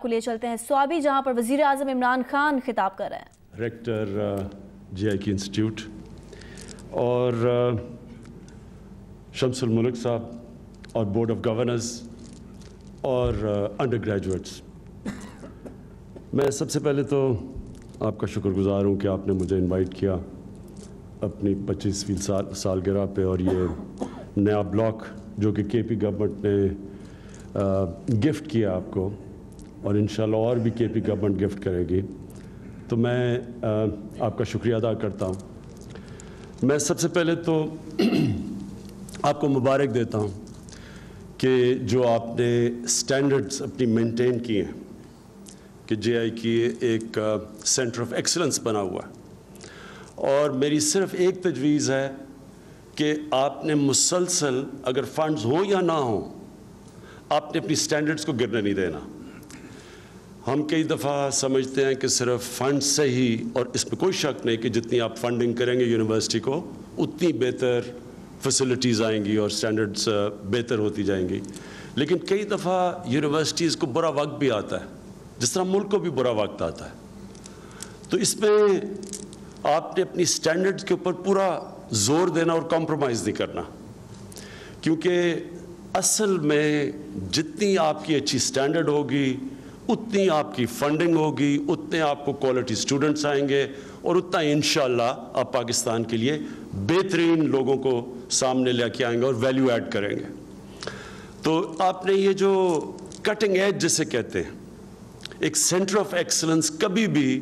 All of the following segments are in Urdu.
کو لے چلتے ہیں سوابی، جہاں پر وزیر اعظم عمران خان خطاب کر رہے ہیں۔ ریکٹر GIK انسٹیٹیوٹ اور شمس الملک صاحب اور بورڈ آف گورنرز اور انڈر گریجویٹس، میں سب سے پہلے تو آپ کا شکر گزار ہوں کہ آپ نے مجھے انوائٹ کیا اپنی 25ویں سالگرہ پہ، اور یہ نیا بلاک جو کہ KP گورنمنٹ نے گفٹ کیا آپ کو، اور انشاءاللہ اور بھی KP گورنمنٹ گفٹ کرے گی، تو میں آپ کا شکریہ ادا کرتا ہوں۔ میں سب سے پہلے تو آپ کو مبارک دیتا ہوں کہ جو آپ نے سٹینڈرڈز اپنی مینٹین کی ہیں کہ GIK ایک سینٹر آف ایکسلنس بنا ہوا ہے، اور میری صرف ایک تجویز ہے کہ آپ نے مسلسل اگر فنڈز ہوں یا نہ ہوں، آپ نے اپنی سٹینڈرڈز کو گرنے نہیں دینا۔ ہم کئی دفعہ سمجھتے ہیں کہ صرف فنڈ سے ہی، اور اس میں کوئی شک نہیں کہ جتنی آپ فنڈنگ کریں گے یونیورسٹی کو اتنی بہتر فیسلٹیز آئیں گی اور سٹینڈرڈز بہتر ہوتی جائیں گی، لیکن کئی دفعہ یونیورسٹیز کو برا وقت بھی آتا ہے، جس طرح ملک کو بھی برا وقت آتا ہے۔ تو اس میں آپ نے اپنی سٹینڈرڈز کے اوپر پورا زور دینا اور کمپرومائز نہیں کرنا، کیونکہ اصل میں جتنی آپ کی اچھی سٹینڈرڈ ہوگی اتنی آپ کی فنڈنگ ہوگی، اتنے آپ کو کوالٹی سٹوڈنٹس آئیں گے، اور اتنا انشاءاللہ آپ پاکستان کے لیے بہترین لوگوں کو سامنے لے کے آئیں گے اور ویلیو ایڈ کریں گے۔ تو آپ نے یہ جو کٹنگ ایج جسے کہتے ہیں، ایک سینٹر آف ایکسلنس کبھی بھی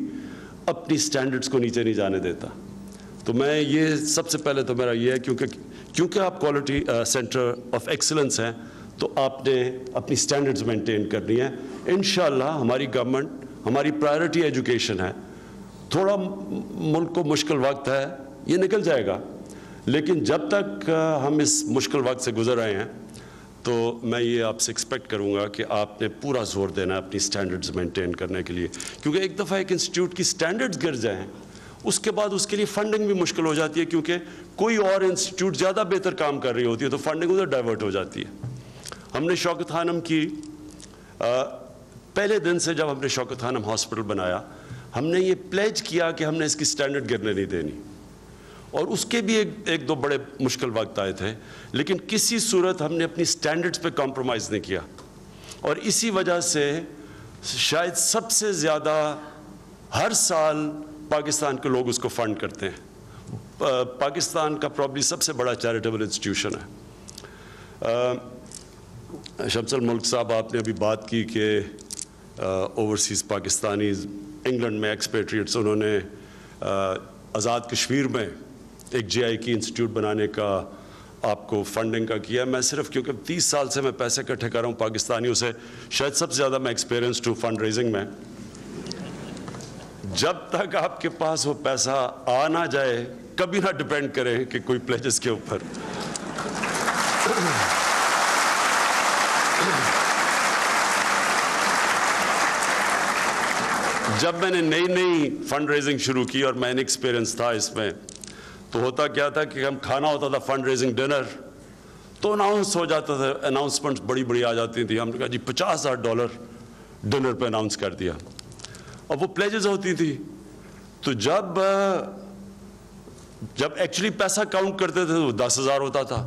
اپنی سٹینڈرڈز کو نیچے نہیں جانے دیتا۔ تو میں یہ سب سے پہلے تو میرا یہ ہے، کیونکہ آپ کوالٹی سینٹر آف ایکسلنس ہیں، تو آپ نے اپنی سٹینڈرڈز مینٹین کرنی ہے۔ انشاءاللہ ہماری گورنمنٹ، ہماری پرائرٹی ایجوکیشن ہے۔ تھوڑا ملک کو مشکل وقت ہے، یہ نکل جائے گا، لیکن جب تک ہم اس مشکل وقت سے گزر رہے ہیں تو میں یہ آپ سے ایکسپیکٹ کروں گا کہ آپ نے پورا زور دینا ہے اپنی سٹینڈرڈز مینٹین کرنے کے لیے، کیونکہ ایک دفعہ ایک انسٹیٹیوٹ کی سٹینڈرڈز گر جائیں اس کے بعد اس کے لیے فنڈنگ بھی مشکل ہو جاتی ہے، کیونکہ کوئی اور انسٹیٹیوٹ زیادہ بہتر کام کر رہی ہوتی ہے تو فنڈنگ ادھر ڈائیورٹ ہو جاتی ہے۔ ہم نے شوکت خانم کی پہلے دن سے، جب ہم نے شوکت خانم ہاسپٹل بنایا، ہم نے یہ پلیج کیا کہ ہم نے اس کی سٹینڈرڈ گرنے نہیں دینی، اور اس کے بھی ایک دو بڑے مشکل وقت آئے تھے، لیکن کسی صورت ہم نے اپنی سٹینڈرڈز پہ کمپرومائز نہیں کیا، اور اسی وجہ سے شاید سب سے زیادہ ہر سال پاکستان کے لوگ اس کو فنڈ کرتے ہیں۔ پاکستان کا پرابلی سب سے بڑا چیریٹیبل انسٹیٹیوشن ہے۔ شمس الملک صاحب، آپ نے ابھی بات کی کہ اوورسیز پاکستانیز انگلینڈ میں ایکسپیٹریٹس، انہوں نے آزاد کشمیر میں ایک GIK انسٹیٹیوٹ بنانے کا آپ کو فنڈنگ کا کیا۔ میں صرف کیونکہ 30 سال سے میں پیسے اکٹھے کر رہا ہوں پاکستانیوں سے، شاید سب سے زیادہ میں ایکسپیرینسڈ ہوں فنڈ ریزنگ میں۔ جب تک آپ کے پاس وہ پیسہ آ نہ جائے، کبھی نہ ڈیپینڈ کریں کہ کوئی پلیجز کے اوپر۔ جب میں نے نئی فنڈ ریزنگ شروع کی اور میں نے ایکسپیرینس تھا اس میں، تو ہوتا کیا تھا کہ ہم کھانا ہوتا تھا فنڈ ریزنگ ڈنر، تو اناؤنس ہو جاتا تھا، اناؤنسمنٹس بڑی آ جاتی تھیں، ہم نے کہا جی $50,000 ڈنر پہ اناؤنس کر دیا، اور وہ پلیجز ہوتی تھی۔ تو جب ایکچولی پیسہ کاؤنٹ کرتے تھے تو 10,000 ہوتا تھا،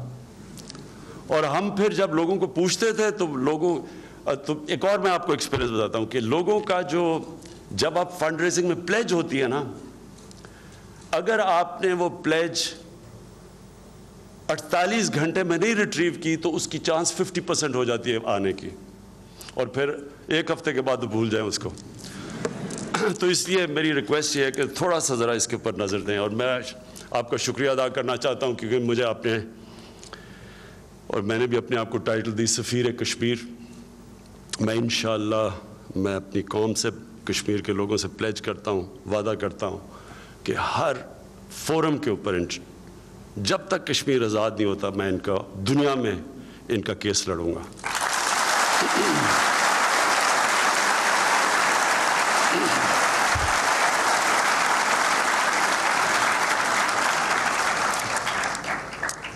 اور ہم پھر جب لوگوں کو پوچھتے تھے تو ایک اور میں آپ کو ایکسپیرینس بتاتا ہوں کہ لوگوں کا جب آپ فنڈ ریزنگ میں پلیج ہوتی ہے نا، اگر آپ نے وہ پلیج 48 گھنٹے میں نہیں ریٹریو کی تو اس کی چانس 50% ہو جاتی ہے آنے کی، اور پھر ایک ہفتے کے بعد بھول جائیں اس کو۔ تو اس لیے میری ریکویسٹ یہ ہے کہ تھوڑا سا ذرا اس کے اوپر نظر دیں، اور میں آپ کا شکریہ ادا کرنا چاہتا ہوں کیونکہ مجھے آپ نے، اور میں نے بھی اپنے آپ کو ٹائٹل دی سفیر کشمیر۔ میں انشاءاللہ میں اپنی قوم سے، کشمیر کے لوگوں سے پلیج کرتا ہوں، وعدہ کرتا ہوں کہ ہر فورم کے اوپر جب تک کشمیر آزاد نہیں ہوتا میں دنیا میں ان کا کیس لڑوں گا۔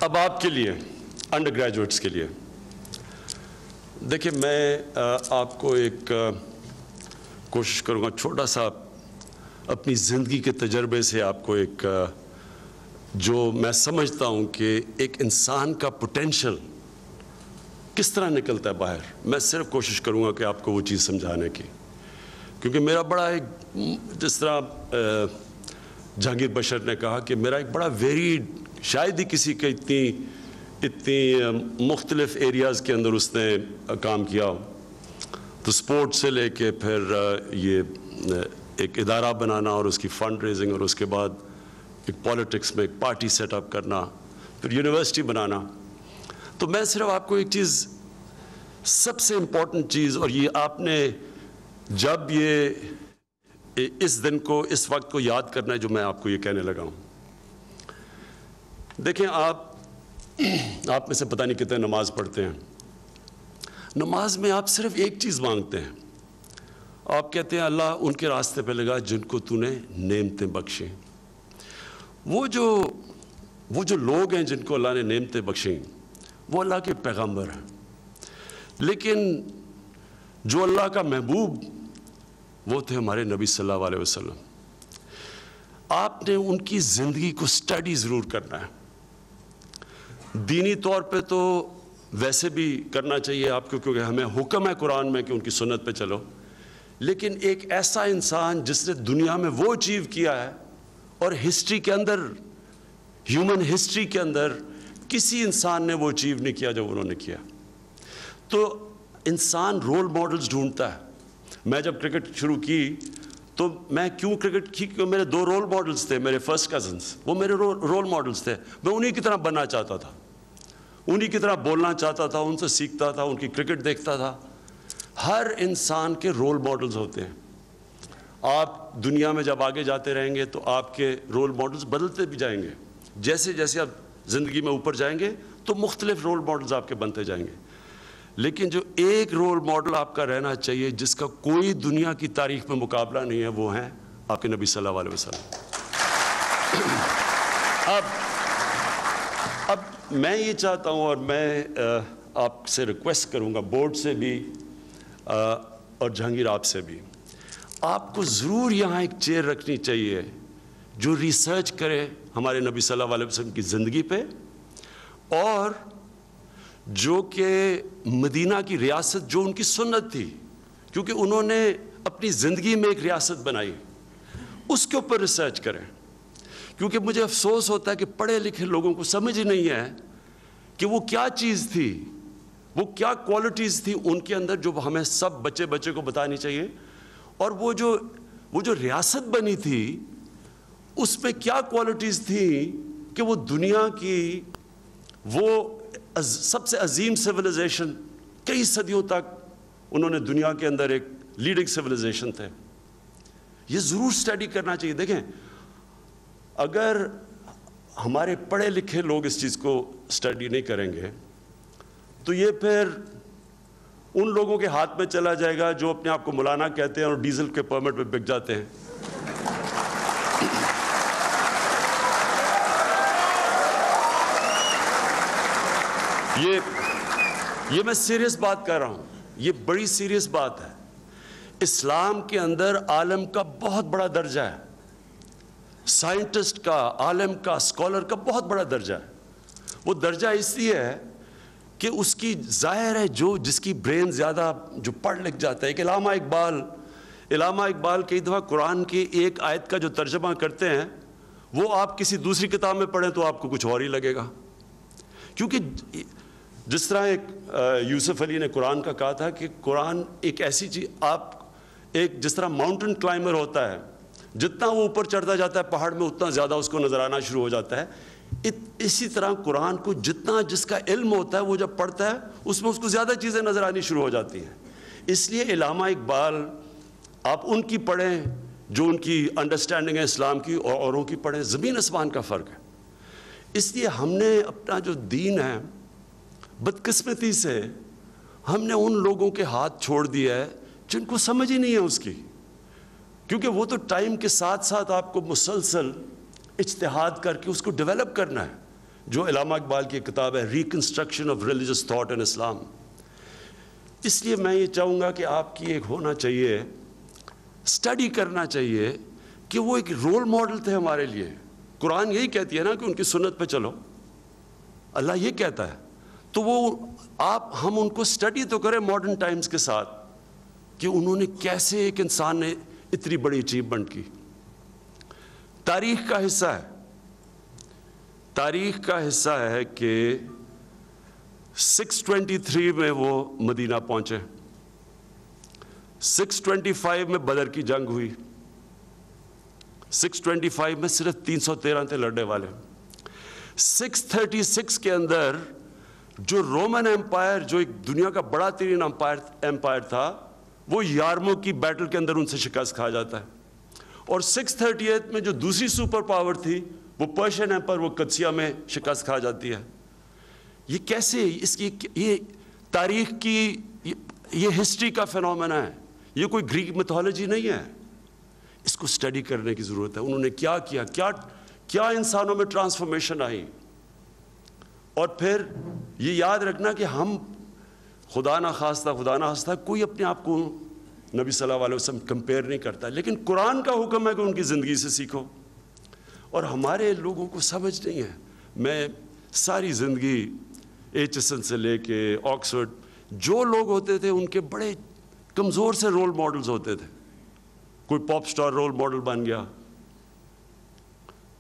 اب آپ کے لیے، انڈر گریجویٹس کے لیے، دیکھیں میں آپ کو ایک کوشش کروں گا چھوٹا سا اپنی زندگی کے تجربے سے آپ کو ایک جو میں سمجھتا ہوں کہ ایک انسان کا پوٹینشل کس طرح نکلتا ہے باہر، میں صرف کوشش کروں گا کہ آپ کو وہ چیز سمجھانے کی، کیونکہ میرا بڑا ایک، جس طرح جہانگیر بشر نے کہا کہ میرا ایک بڑا ویریڈ، شاید ہی کسی کے اتنی مختلف ایریاز کے اندر اس نے کام کیا ہو، تو سپورٹ سے لے کے پھر یہ ایک ادارہ بنانا اور اس کی فنڈ ریزنگ، اور اس کے بعد ایک پالیٹکس میں ایک پارٹی سیٹ اپ کرنا، پھر یونیورسٹی بنانا. تو میں صرف آپ کو ایک چیز، سب سے امپورٹنٹ چیز، اور یہ آپ نے جب یہ اس دن کو، اس وقت کو یاد کرنا ہے جو میں آپ کو یہ کہنے لگا ہوں. دیکھیں آپ میں سے پتہ نہیں کتنے نماز پڑھتے ہیں. نماز میں آپ صرف ایک چیز مانگتے ہیں، آپ کہتے ہیں اللہ ان کے راستے پہ لگا جن کو تو نے نعمتیں بخشیں. وہ جو لوگ ہیں جن کو اللہ نے نعمتیں بخشیں وہ اللہ کے پیغمبر ہیں، لیکن جو اللہ کا محبوب وہ تھے ہمارے نبی صلی اللہ علیہ وسلم. آپ نے ان کی زندگی کو سٹڈی ضرور کرنا ہے. دینی طور پہ تو ویسے بھی کرنا چاہیے آپ کو، کیونکہ ہمیں حکم ہے قرآن میں کہ ان کی سنت پہ چلو، لیکن ایک ایسا انسان جس نے دنیا میں وہ اچیو کیا ہے، اور ہسٹری کے اندر، ہیومن ہسٹری کے اندر کسی انسان نے وہ اچیو نہیں کیا جو انہوں نے کیا. تو انسان رول ماڈلز ڈھونڈتا ہے. میں جب کرکٹ شروع کی تو میں کیوں کرکٹ کی، کیونکہ میرے 2 رول ماڈلز تھے، میرے فرسٹ کزنز، وہ میرے رول ماڈلز تھے. میں انہی کی طرح بننا چاہتا تھا، انہی کی طرح بولنا چاہتا تھا، ان سے سیکھتا تھا، ان کی کرکٹ دیکھتا تھا. ہر انسان کے رول ماڈلز ہوتے ہیں. آپ دنیا میں جب آگے جاتے رہیں گے تو آپ کے رول ماڈلز بدلتے بھی جائیں گے. جیسے جیسے آپ زندگی میں اوپر جائیں گے تو مختلف رول ماڈلز آپ کے بنتے جائیں گے. لیکن جو ایک رول ماڈل آپ کا رہنا چاہیے جس کا کوئی دنیا کی تاریخ میں مقابلہ نہیں ہے، وہ ہیں آپ کے نبی صلی اللہ علیہ وسلم. اب میں یہ چاہتا ہوں، اور میں آپ سے ریکویسٹ کروں گا، بورڈ سے بھی اور جہانگیر آپ سے بھی، آپ کو ضرور یہاں ایک چیئر رکھنی چاہیے جو ریسرچ کرے ہمارے نبی صلی اللہ علیہ وسلم کی زندگی پہ، اور جو کہ مدینہ کی ریاست جو ان کی سنت تھی، کیونکہ انہوں نے اپنی زندگی میں ایک ریاست بنائی، اس کے اوپر ریسرچ کریں. کیونکہ مجھے افسوس ہوتا ہے کہ پڑھے لکھے لوگوں کو سمجھ نہیں ہے کہ وہ کیا چیز تھی، وہ کیا کوالٹیز تھی ان کے اندر جو ہمیں سب بچے کو بتانی چاہیے. اور وہ جو ریاست بنی تھی اس میں کیا کوالٹیز تھیں کہ وہ دنیا کی وہ سب سے عظیم سویلائزیشن، کئی صدیوں تک انہوں نے دنیا کے اندر ایک لیڈنگ سویلائزیشن تھے. یہ ضرور سٹڈی کرنا چاہیے. دیکھیں اگر ہمارے پڑھے لکھے لوگ اس چیز کو سٹڈی نہیں کریں گے تو یہ پھر ان لوگوں کے ہاتھ میں چلا جائے گا جو اپنے آپ کو مولانا کہتے ہیں اور ڈیزل کے پرمٹ پہ بک جاتے ہیں. یہ میں سیریس بات کر رہا ہوں، یہ بڑی سیریس بات ہے. اسلام کے اندر عالم کا بہت بڑا درجہ ہے، سائنٹسٹ کا، عالم کا، اسکالر کا بہت بڑا درجہ ہے. وہ درجہ اس لیے ہے کہ اس کی ظاہر ہے جس کی برین زیادہ، جو پڑھ لکھ جاتا ہے. ایک علامہ اقبال کئی دفعہ قرآن کی ایک آیت کا جو ترجمہ کرتے ہیں وہ آپ کسی دوسری کتاب میں پڑھیں تو آپ کو کچھ اور ہی لگے گا. کیونکہ جس طرح ایک یوسف علی نے قرآن کا کہا تھا کہ قرآن ایک ایسی چیز، آپ ایک جس طرح ماؤنٹن کلائمبر ہوتا ہے، جتنا وہ اوپر چڑھتا جاتا ہے پہاڑ میں اتنا زیادہ اس کو نظر آنا شروع ہو جاتا ہے. اسی طرح قرآن کو جتنا جس کا علم ہوتا ہے وہ جب پڑھتا ہے اس میں اس کو زیادہ چیزیں نظر آنی شروع ہو جاتی ہیں. اس لیے علامہ اقبال آپ ان کی پڑھیں جو ان کی انڈرسٹینڈنگ ہے اسلام کی، اور اوروں کی پڑھیں، زمین آسمان کا فرق ہے. اس لیے ہم نے اپنا جو دین ہے بدقسمتی سے ہم نے ان لوگوں کے ہاتھ چھوڑ دیا ہے جن کو سمجھ ہی نہیں ہے اس کی. کیونکہ وہ تو ٹائم کے ساتھ ساتھ آپ کو مسلسل اجتہاد کر کے اس کو ڈیولپ کرنا ہے، جو علامہ اقبال کی کتاب ہے reconstruction of religious thought in Islam. اس لیے میں یہ چاہوں گا کہ آپ کی ایک ہونا چاہیے اسٹڈی کرنا چاہیے کہ وہ ایک رول ماڈل تھے ہمارے لیے. قرآن یہی کہتی ہے نا کہ ان کی سنت پہ چلو, اللہ یہ کہتا ہے. تو وہ ہم ان کو اسٹڈی تو کریں ماڈرن ٹائمز کے ساتھ کہ انہوں نے کیسے ایک انسان نے اتنی بڑی اچیومنٹ کی. تاریخ کا حصہ ہے, تاریخ کا حصہ ہے کہ 623 میں وہ مدینہ پہنچے, 625 میں بدر کی جنگ ہوئی, 625 میں صرف 313 تھے لڑنے والے. 636 کے اندر جو رومن ایمپائر, جو ایک دنیا کا بڑا ترین ایمپائر تھا, وہ یارمو کی بیٹل کے اندر ان سے شکست کھا جاتا ہے. اور 638 میں جو دوسری سپر پاور تھی وہ پرشین ایمپائر, وہ قدسیہ میں شکست کھا جاتی ہے. یہ کیسے, اس کی یہ تاریخ کی یہ ہسٹری کا فینومینا ہے, یہ کوئی گریک میتھولوجی نہیں ہے. اس کو اسٹڈی کرنے کی ضرورت ہے. انہوں نے کیا کیا, کیا انسانوں میں ٹرانسفارمیشن آئی. اور پھر یہ یاد رکھنا کہ ہم خدا نہ خواستہ کوئی اپنے آپ کو نبی صلی اللہ علیہ وسلم کمپیئر نہیں کرتا, لیکن قرآن کا حکم ہے کہ ان کی زندگی سے سیکھو. اور ہمارے لوگوں کو سمجھ نہیں ہے. میں ساری زندگی ایچ سے لے کے آکسفورڈ, جو لوگ ہوتے تھے ان کے بڑے کمزور سے رول ماڈلز ہوتے تھے. کوئی پاپ سٹار رول ماڈل بن گیا,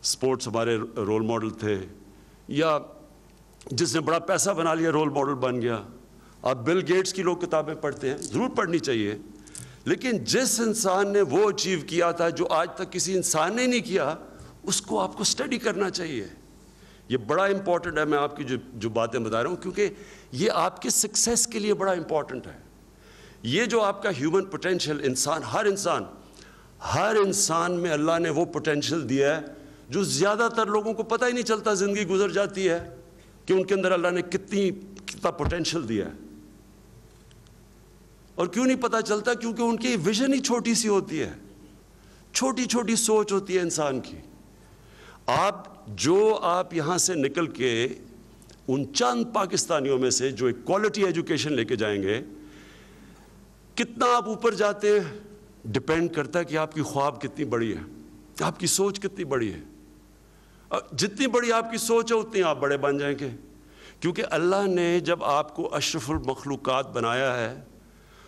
سپورٹس ہمارے رول ماڈل تھے, یا جس نے بڑا پیسہ بنا لیا رول ماڈل بن گیا. آپ بل گیٹس کی لوگ کتابیں پڑھتے ہیں, ضرور پڑھنی چاہیے, لیکن جس انسان نے وہ اچیو کیا تھا جو آج تک کسی انسان نے نہیں کیا, اس کو آپ کو اسٹڈی کرنا چاہیے. یہ بڑا امپورٹنٹ ہے. میں آپ کی جو باتیں بتا رہا ہوں کیونکہ یہ آپ کے سکسیس کے لیے بڑا امپورٹنٹ ہے. یہ جو آپ کا ہیومن پوٹینشیل, ہر انسان میں اللہ نے وہ پوٹینشیل دیا ہے جو زیادہ تر لوگوں کو پتہ ہی نہیں چلتا. زندگی گزر جاتی ہے کہ ان کے اندر اللہ نے کتنا پوٹینشیل دیا ہے. اور کیوں نہیں پتہ چلتا؟ کیونکہ ان کی ویژن ہی چھوٹی سی ہوتی ہے, چھوٹی چھوٹی سوچ ہوتی ہے انسان کی. آپ یہاں سے نکل کے ان چند پاکستانیوں میں سے جو ایک کوالٹی ایجوکیشن لے کے جائیں گے, کتنا آپ اوپر جاتے ہیں ڈپینڈ کرتا ہے کہ آپ کی خواب کتنی بڑی ہے, آپ کی سوچ کتنی بڑی ہے. جتنی بڑی آپ کی سوچ ہے اتنی آپ بڑے بن جائیں گے. کیونکہ اللہ نے جب آپ کو اشرف المخلوقات بنایا ہے,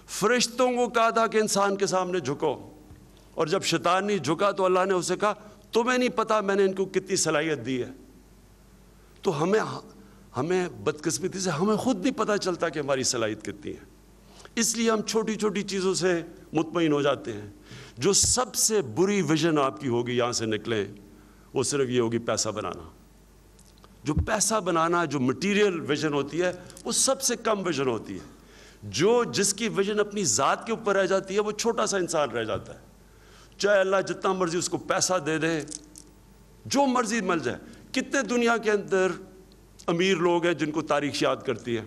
فرشتوں کو کہا تھا کہ انسان کے سامنے جھکو, اور جب شیطان نہیں جھکا تو اللہ نے اسے کہا تمہیں نہیں پتا میں نے ان کو کتنی صلاحیت دی ہے. تو ہمیں بدقسمتی سے ہمیں خود نہیں پتا چلتا کہ ہماری صلاحیت کتنی ہے. اس لیے ہم چھوٹی چھوٹی چیزوں سے مطمئن ہو جاتے ہیں. جو سب سے بری ویژن آپ کی ہوگی یہاں سے نکلیں, وہ صرف یہ ہوگی پیسہ بنانا. جو پیسہ بنانا, جو مٹیریل ویژن ہوتی ہے, وہ سب سے کم ویژن ہوتی ہے. جس کی ویژن اپنی ذات کے اوپر رہ جاتی ہے وہ چھوٹا سا انسان رہ جاتا ہے. چاہے اللہ جتنا مرضی اس کو پیسہ دے دے, جو مرضی مل جائے. کتنے دنیا کے اندر امیر لوگ ہیں جن کو تاریخ یاد کرتی ہے.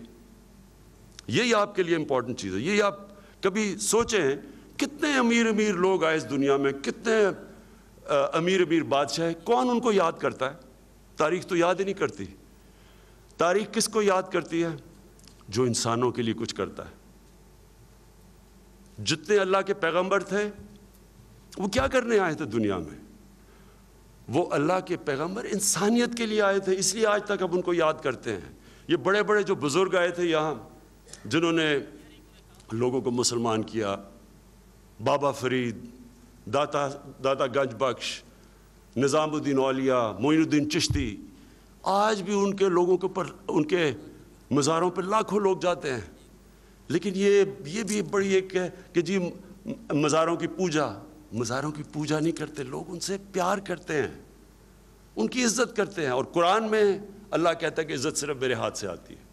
یہی آپ کے لیے امپورٹنٹ چیز ہے. یہی آپ کبھی سوچیں کتنے امیر لوگ آئے اس دنیا میں, کتنے امیر بادشاہ, کون ان کو یاد کرتا ہے؟ تاریخ تو یاد ہی نہیں کرتی. تاریخ کس کو یاد کرتی ہے؟ جو انسانوں کے لیے کچھ کرتا ہے. جتنے اللہ کے پیغمبر تھے وہ کیا کرنے آئے تھے دنیا میں؟ وہ اللہ کے پیغمبر انسانیت کے لیے آئے تھے, اس لیے آج تک اب ان کو یاد کرتے ہیں. یہ بڑے بڑے جو بزرگ آئے تھے یہاں جنہوں نے لوگوں کو مسلمان کیا, بابا فرید, داتا گنج بخش, نظام الدین اولیاء, معین الدین چشتی, آج بھی ان کے لوگوں کے اوپر, ان کے مزاروں پہ لاکھوں لوگ جاتے ہیں. لیکن یہ بھی بڑی ایک ہے کہ جی مزاروں کی پوجا نہیں کرتے لوگ, ان سے پیار کرتے ہیں, ان کی عزت کرتے ہیں. اور قرآن میں اللہ کہتا ہے کہ عزت صرف میرے ہاتھ سے آتی ہے.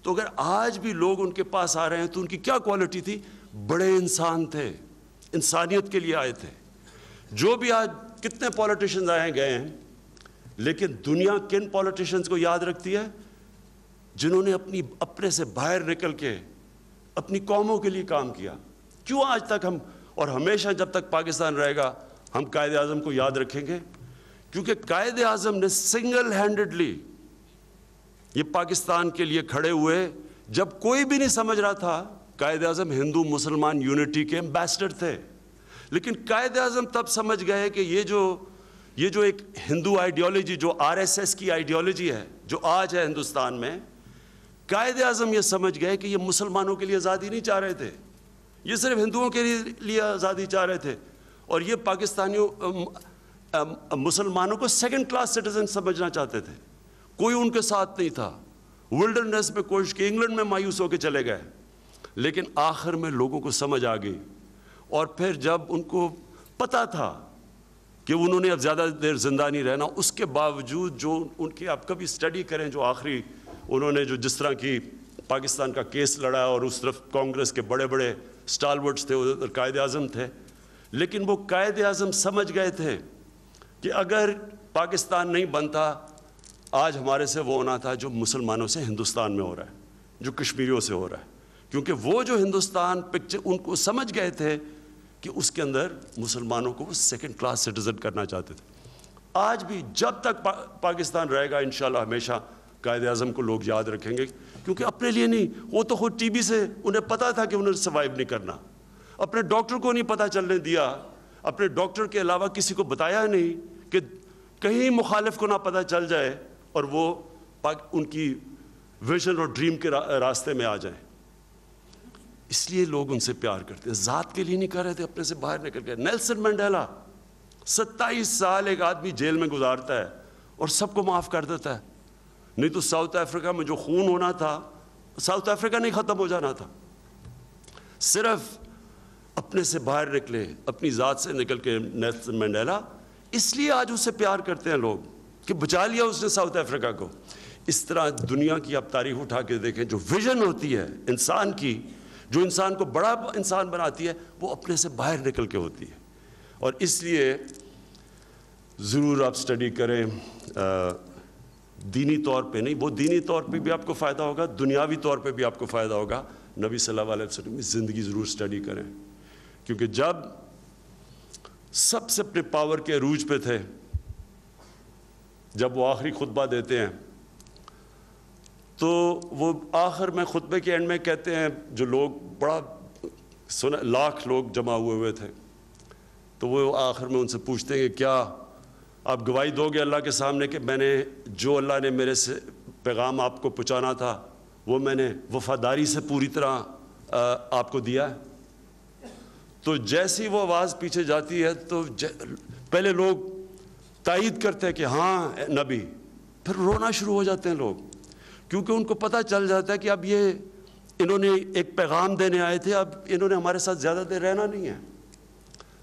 تو اگر آج بھی لوگ ان کے پاس آ رہے ہیں تو ان کی کیا کوالٹی تھی؟ بڑے انسان تھے, انسانیت کے لیے آئے تھے. جو بھی آج کتنے پولیٹیشنز آئے گئے ہیں, لیکن دنیا کن پولیٹیشنز کو یاد رکھتی ہے؟ جنہوں نے اپنے سے باہر نکل کے اپنی قوموں کے لیے کام کیا. کیوں آج تک ہم, اور ہمیشہ جب تک پاکستان رہے گا, ہم قائد اعظم کو یاد رکھیں گے؟ کیونکہ قائد اعظم نے سنگل ہینڈڈلی یہ پاکستان کے لیے کھڑے ہوئے. جب کوئی بھی نہیں سمجھ رہا تھا, قائد اعظم ہندو مسلمان یونٹی کے ایمبیسڈر تھے. لیکن قائد اعظم تب سمجھ گئے کہ یہ جو ایک ہندو آئیڈیالوجی، جو RSS کی آئیڈیالوجی ہے جو آج ہے ہندوستان میں، قائد اعظم یہ سمجھ گئے کہ یہ مسلمانوں کے لیے آزادی نہیں چاہ رہے تھے، یہ صرف ہندوؤں کے لیے آزادی چاہ رہے تھے، اور یہ پاکستانیوں مسلمانوں کو سیکنڈ کلاس سٹیزن سمجھنا چاہتے تھے. کوئی ان کے ساتھ نہیں تھا. ولڈرنیس میں کوشش کی، انگلینڈ میں مایوس ہو کے چلے گئے، لیکن آخر میں لوگوں کو سمجھ آ گئی. اور پھر جب ان کو پتہ تھا کہ انہوں نے اب زیادہ دیر زندہ نہیں رہنا، اس کے باوجود جو ان کی آپ کبھی اسٹڈی کریں، جو آخری انہوں نے جو جس طرح کی پاکستان کا کیس لڑا، اور اس طرف کانگریس کے بڑے بڑے اسٹالورٹس تھے، ادھر قائد اعظم تھے، لیکن وہ قائد اعظم سمجھ گئے تھے کہ اگر پاکستان نہیں بنتا، آج ہمارے سے وہ ہونا تھا جو مسلمانوں سے ہندوستان میں ہو رہا ہے، جو کشمیریوں سے ہو رہا ہے. کیونکہ وہ جو ہندوستان پکچر ان کو سمجھ گئے تھے کہ اس کے اندر مسلمانوں کو وہ سیکنڈ کلاس سٹیزن کرنا چاہتے تھے. آج بھی جب تک پاکستان رہے گا انشاءاللہ ہمیشہ قائد اعظم کو لوگ یاد رکھیں گے، کیونکہ اپنے لیے نہیں، وہ تو خود TB سے انہیں پتہ تھا کہ انہیں سروائیو نہیں کرنا. اپنے ڈاکٹر کو نہیں پتہ چلنے دیا، اپنے ڈاکٹر کے علاوہ کسی کو بتایا نہیں کہ کہیں مخالف کو نہ پتہ چل جائے اور وہ ان کی ویژن اور ڈریم کے راستے میں آ جائیں. اس لیے لوگ ان سے پیار کرتے ہیں، ذات کے لیے نہیں کر رہے تھے، اپنے سے باہر نکل گئے. نیلسن منڈیلا 27 سال ایک آدمی جیل میں گزارتا ہے اور سب کو معاف کر دیتا ہے. نہیں تو ساؤتھ افریقہ میں جو خون ہونا تھا، ساؤتھ افریقہ نہیں ختم ہو جانا تھا. صرف اپنے سے باہر نکلے، اپنی ذات سے نکل کے نیلسن منڈیلا. اس لیے آج اسے پیار کرتے ہیں لوگ کہ بچا لیا اس نے ساؤتھ افریقہ کو. اس طرح دنیا کی آپ تاریخ اٹھا کے دیکھیں، جو ویژن ہوتی ہے انسان کی، جو انسان کو بڑا انسان بناتی ہے، وہ اپنے سے باہر نکل کے ہوتی ہے. اور اس لیے ضرور آپ اسٹڈی کریں، دینی طور پہ نہیں، وہ دینی طور پہ بھی آپ کو فائدہ ہوگا، دنیاوی طور پہ بھی آپ کو فائدہ ہوگا. نبی صلی اللہ علیہ وسلم کی زندگی ضرور اسٹڈی کریں، کیونکہ جب سب سے اپنے پاور کے عروج پہ تھے، جب وہ آخری خطبہ دیتے ہیں تو وہ آخر میں خطبے کے اینڈ میں کہتے ہیں، جو لوگ بڑا لاکھ لوگ جمع ہوئے تھے، تو وہ آخر میں ان سے پوچھتے ہیں کہ کیا آپ گواہی دو گے اللہ کے سامنے کہ میں نے جو اللہ نے میرے سے پیغام آپ کو پہنچانا تھا وہ میں نے وفاداری سے پوری طرح آپ کو دیا ہے؟ تو جیسی وہ آواز پیچھے جاتی ہے تو پہلے لوگ تائید کرتے ہیں کہ ہاں نبی، پھر رونا شروع ہو جاتے ہیں لوگ، کیونکہ ان کو پتہ چل جاتا ہے کہ اب یہ انہوں نے ایک پیغام دینے آئے تھے، اب انہوں نے ہمارے ساتھ زیادہ دیر رہنا نہیں ہے.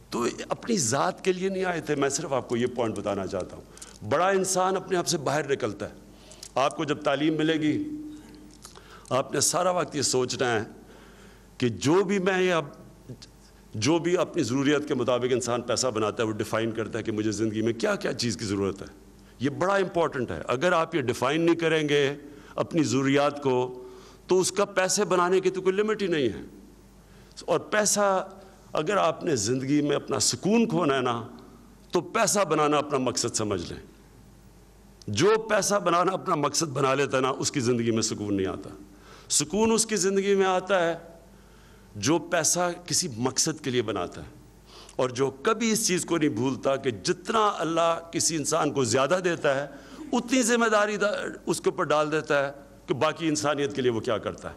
تو اپنی ذات کے لیے نہیں آئے تھے. میں صرف آپ کو یہ پوائنٹ بتانا چاہتا ہوں، بڑا انسان اپنے آپ سے باہر نکلتا ہے. آپ کو جب تعلیم ملے گی، آپ نے سارا وقت یہ سوچنا ہے کہ جو بھی اپنی ضروریات کے مطابق انسان پیسہ بناتا ہے، وہ ڈیفائن کرتا ہے کہ مجھے زندگی میں کیا کیا چیز کی ضرورت ہے. یہ بڑا امپورٹنٹ ہے. اگر آپ یہ ڈیفائن نہیں کریں گے اپنی ضروریات کو، تو اس کا پیسے بنانے کی تو کوئی لمٹ ہی نہیں ہے. اور پیسہ، اگر آپ نے زندگی میں اپنا سکون کھونا ہے نا، تو پیسہ بنانا اپنا مقصد سمجھ لیں. جو پیسہ بنانا اپنا مقصد بنا لیتا ہے نا، اس کی زندگی میں سکون نہیں آتا. سکون اس کی زندگی میں آتا ہے جو پیسہ کسی مقصد کے لیے بناتا ہے، اور جو کبھی اس چیز کو نہیں بھولتا کہ جتنا اللہ کسی انسان کو زیادہ دیتا ہے، اتنی ذمہ داری اس کے اوپر ڈال دیتا ہے کہ باقی انسانیت کے لیے وہ کیا کرتا ہے.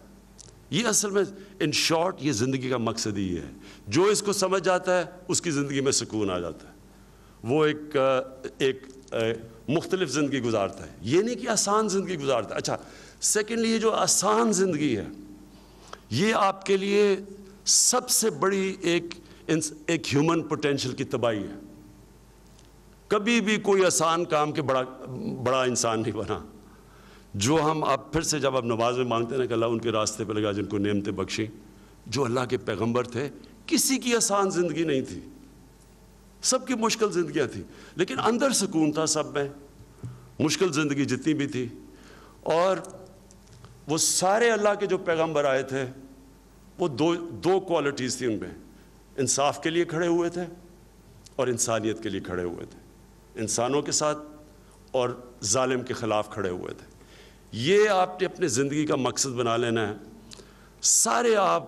یہ اصل میں ان شارٹ یہ زندگی کا مقصد ہی ہے. جو اس کو سمجھ جاتا ہے اس کی زندگی میں سکون آ جاتا ہے، وہ ایک مختلف زندگی گزارتا ہے. یہ نہیں کہ آسان زندگی گزارتا ہے. اچھا، سیکنڈلی یہ جو آسان زندگی ہے، یہ آپ کے لیے سب سے بڑی ایک ہیومن پوٹینشل کی تباہی ہے. کبھی بھی کوئی آسان کام کے بڑا انسان نہیں بنا. جو ہم آپ پھر سے جب آپ نماز میں مانگتے ہیں کہ اللہ ان کے راستے پہ لگا جن کو نعمتیں بخشیں، جو اللہ کے پیغمبر تھے، کسی کی آسان زندگی نہیں تھی، سب کی مشکل زندگیاں تھیں، لیکن اندر سکون تھا سب میں، مشکل زندگی جتنی بھی تھی. اور وہ سارے اللہ کے جو پیغمبر آئے تھے، وہ دو کوالٹیز تھی ان میں، انصاف کے لیے کھڑے ہوئے تھے اور انسانیت کے لیے کھڑے ہوئے تھے. انسانوں کے ساتھ اور ظالم کے خلاف کھڑے ہوئے تھے. یہ آپ نے اپنے زندگی کا مقصد بنا لینا ہے. سارے آپ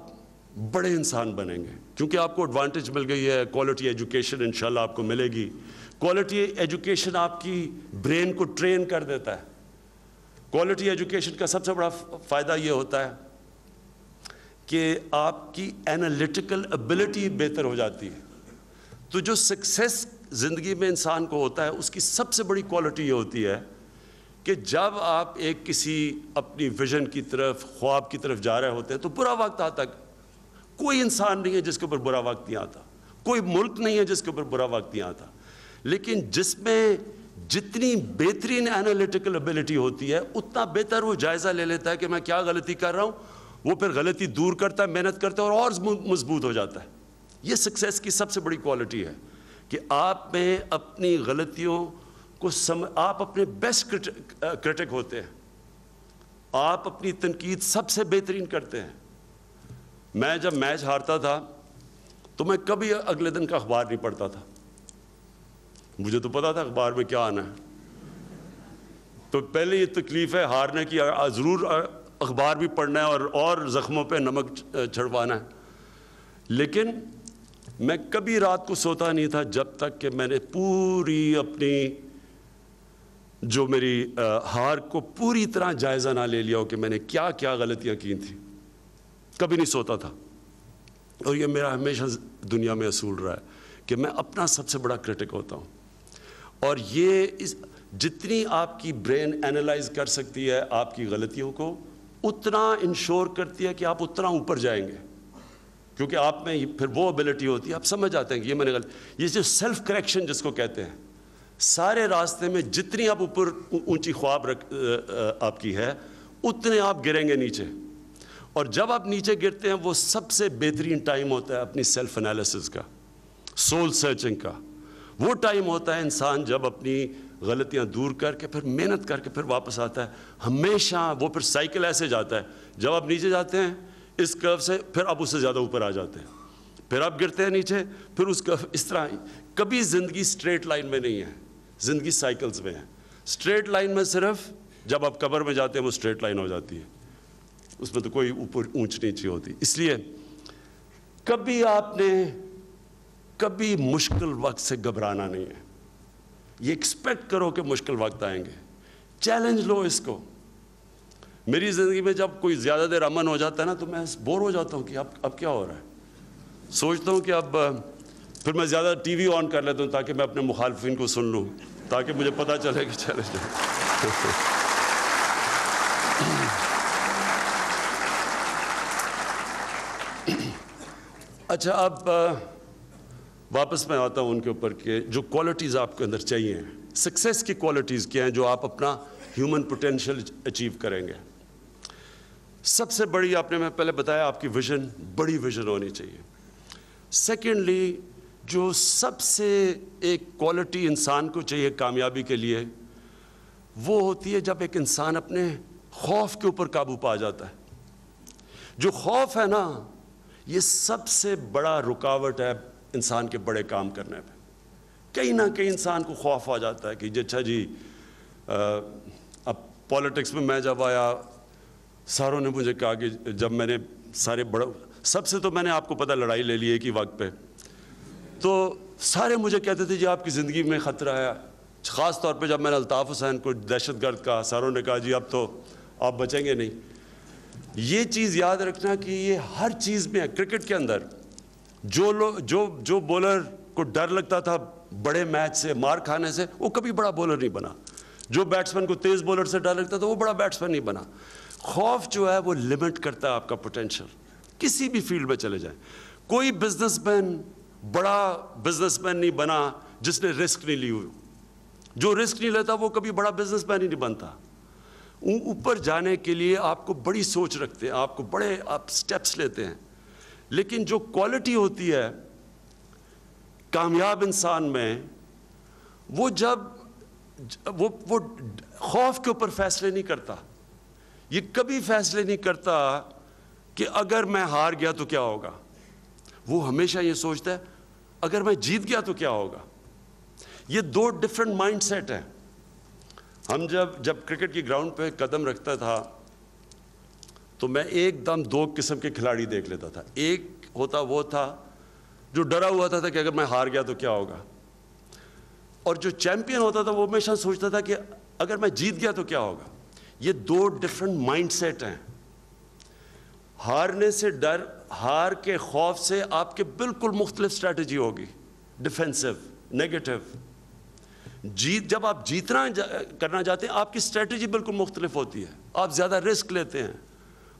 بڑے انسان بنیں گے، کیونکہ آپ کو ایڈوانٹیج مل گئی ہے، کوالٹی ایجوکیشن انشاءاللہ آپ کو ملے گی. کوالٹی ایجوکیشن آپ کی برین کو ٹرین کر دیتا ہے. کوالٹی ایجوکیشن کا سب سے بڑا فائدہ یہ ہوتا ہے کہ آپ کی اینالیٹیکل ایبلٹی بہتر ہو جاتی ہے. تو جو سکسیس زندگی میں انسان کو ہوتا ہے اس کی سب سے بڑی کوالٹی یہ ہوتی ہے کہ جب آپ ایک کسی اپنی ویژن کی طرف، خواب کی طرف جا رہے ہوتے ہیں تو برا وقت آتا. کوئی انسان نہیں ہے جس کے اوپر برا وقت نہیں آتا، کوئی ملک نہیں ہے جس کے اوپر برا وقت نہیں آتا. لیکن جس میں جتنی بہترین اینالیٹیکل ایبلٹی ہوتی ہے اتنا بہتر وہ جائزہ لے لیتا ہے کہ میں کیا غلطی کر رہا ہوں. وہ پھر غلطی دور کرتا ہے، محنت کرتا ہے اور مضبوط ہو جاتا ہے. یہ سکسیس کی سب سے بڑی کوالٹی ہے کہ آپ میں اپنی غلطیوں کو آپ اپنے بیسٹ کرٹک ہوتے ہیں، آپ اپنی تنقید سب سے بہترین کرتے ہیں. میں جب میچ ہارتا تھا تو میں کبھی اگلے دن کا اخبار نہیں پڑھتا تھا. مجھے تو پتا تھا اخبار میں کیا آنا ہے. تو پہلے یہ تکلیف ہے ہارنے کی، ضرور اخبار بھی پڑھنا ہے اور زخموں پہ نمک چھڑوانا ہے. لیکن میں کبھی رات کو سوتا نہیں تھا جب تک کہ میں نے پوری اپنی جو میری ہار کو پوری طرح جائزہ نہ لے لیا ہو کہ میں نے کیا کیا غلطیاں کی تھیں. کبھی نہیں سوتا تھا. اور یہ میرا ہمیشہ دنیا میں اصول رہا ہے کہ میں اپنا سب سے بڑا کرٹک ہوتا ہوں. اور یہ جتنی آپ کی برین اینالائز کر سکتی ہے آپ کی غلطیوں کو، اتنا انشور کرتی ہے کہ آپ اتنا اوپر جائیں گے. کیونکہ آپ میں پھر وہ ایبلٹی ہوتی ہے، آپ سمجھ جاتے ہیں کہ یہ میں نے یہ جو سیلف کریکشن جس کو کہتے ہیں، سارے راستے میں جتنی آپ اوپر اونچی خواب آپ کی ہے اتنے آپ گریں گے نیچے. اور جب آپ نیچے گرتے ہیں وہ سب سے بہترین ٹائم ہوتا ہے اپنی سیلف انالیسس کا، سول سرچنگ کا. وہ ٹائم ہوتا ہے انسان جب اپنی غلطیاں دور کر کے پھر محنت کر کے پھر واپس آتا ہے. ہمیشہ وہ پھر سائیکل ایسے جاتا ہے، جب آپ نیچے جاتے ہیں اس کرو سے پھر آپ اس سے زیادہ اوپر آ جاتے ہیں، پھر آپ گرتے ہیں نیچے، پھر اس کرو اس طرح. کبھی زندگی اسٹریٹ لائن میں نہیں ہے، زندگی سائیکلز میں ہے. اسٹریٹ لائن میں صرف جب آپ قبر میں جاتے ہیں وہ اسٹریٹ لائن ہو جاتی ہے، اس میں تو کوئی اوپر اونچ نیچی ہوتی. اس لیے کبھی آپ نے کبھی مشکل وقت سے گھبرانا نہیں ہے. یہ ایکسپیکٹ کرو کہ مشکل وقت آئیں گے، چیلنج لو اس کو. میری زندگی میں جب کوئی زیادہ دیر امن ہو جاتا ہے نا تو میں بور ہو جاتا ہوں کہ اب کیا ہو رہا ہے. سوچتا ہوں کہ اب پھر میں زیادہ ٹی وی آن کر لیتا ہوں تاکہ میں اپنے مخالفین کو سن لوں، تاکہ مجھے پتہ چلے کہ چلے جائے. اچھا، اب واپس میں آتا ہوں ان کے اوپر کہ جو کوالٹیز آپ کے اندر چاہیے ہیں. سکسیس کی کوالٹیز کیا ہیں جو آپ اپنا ہیومن پوٹینشیل اچیو کریں گے. سب سے بڑی آپ نے میں پہلے بتایا آپ کی ویژن، بڑی ویژن ہونی چاہیے. سیکنڈلی جو سب سے ایک کوالٹی انسان کو چاہیے کامیابی کے لیے وہ ہوتی ہے جب ایک انسان اپنے خوف کے اوپر قابو پا جاتا ہے. جو خوف ہے نا یہ سب سے بڑا رکاوٹ ہے انسان کے بڑے کام کرنے پہ. کہیں نہ کہیں انسان کو خوف آ جاتا ہے کہ اچھا جی اب پالیٹکس میں جب آیا ساروں نے مجھے کہا کہ جب میں نے سارے بڑا سب سے تو میں نے آپ کو پتہ لڑائی لے لی ایک ہی وقت پہ، تو سارے مجھے کہتے تھے جی آپ کی زندگی میں خطرہ ہے. خاص طور پہ جب میں نے الطاف حسین کو دہشت گرد کہا، ساروں نے کہا جی اب تو آپ بچیں گے نہیں. یہ چیز یاد رکھنا کہ یہ ہر چیز میں ہے. کرکٹ کے اندر جو بولر کو ڈر لگتا تھا بڑے میچ سے، مار کھانے سے، وہ کبھی بڑا بولر نہیں بنا. جو بیٹسمین کو تیز بولر سے ڈر لگتا تھا وہ بڑا بیٹسمین نہیں بنا. خوف جو ہے وہ لمٹ کرتا ہے آپ کا پوٹینشیل. کسی بھی فیلڈ میں چلے جائیں. کوئی بزنس مین بڑا بزنس مین نہیں بنا جس نے رسک نہیں لی ہوئی. جو رسک نہیں لیتا وہ کبھی بڑا بزنس مین ہی نہیں بنتا. اوپر جانے کے لیے آپ کو بڑی سوچ رکھتے ہیں، آپ کو بڑے آپ سٹیپس لیتے ہیں. لیکن جو کوالٹی ہوتی ہے کامیاب انسان میں وہ جب وہ خوف کے اوپر فیصلے نہیں کرتا. یہ کبھی فیصلے نہیں کرتا کہ اگر میں ہار گیا تو کیا ہوگا. وہ ہمیشہ یہ سوچتا ہے اگر میں جیت گیا تو کیا ہوگا. یہ دو ڈفرینٹ مائنڈ سیٹ ہیں. ہم جب کرکٹ کی گراؤنڈ پہ قدم رکھتا تھا تو میں ایک دم دو قسم کے کھلاڑی دیکھ لیتا تھا. ایک ہوتا وہ تھا جو ڈرا ہوا تھا کہ اگر میں ہار گیا تو کیا ہوگا, اور جو چیمپئن ہوتا تھا وہ ہمیشہ سوچتا تھا کہ اگر میں جیت گیا تو کیا ہوگا. یہ دو ڈفرنٹ مائنڈ سیٹ ہیں. ہارنے سے ڈر, ہار کے خوف سے آپ کے بالکل مختلف اسٹریٹجی ہوگی, ڈیفینسو, نیگیٹو. جب آپ جیتنا کرنا چاہتے ہیں آپ کی اسٹریٹجی بالکل مختلف ہوتی ہے, آپ زیادہ رسک لیتے ہیں,